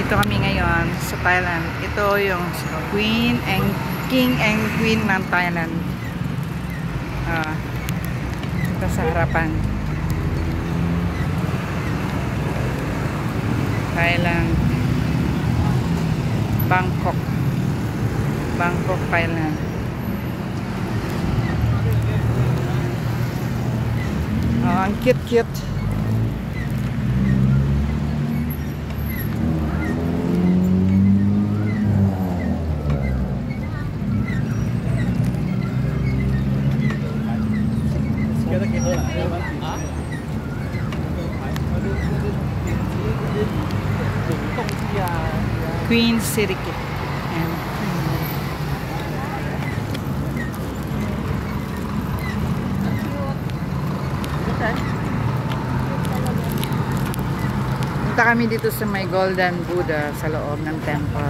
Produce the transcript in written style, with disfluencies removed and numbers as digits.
Dito kami ngayon sa Thailand. Ito yung King and Queen ng Thailand. Ito sa harapan. Thailand. Bangkok, Thailand. Ang cute. Queen City. Punta kami dito sa may Golden Buddha sa loob ng temple.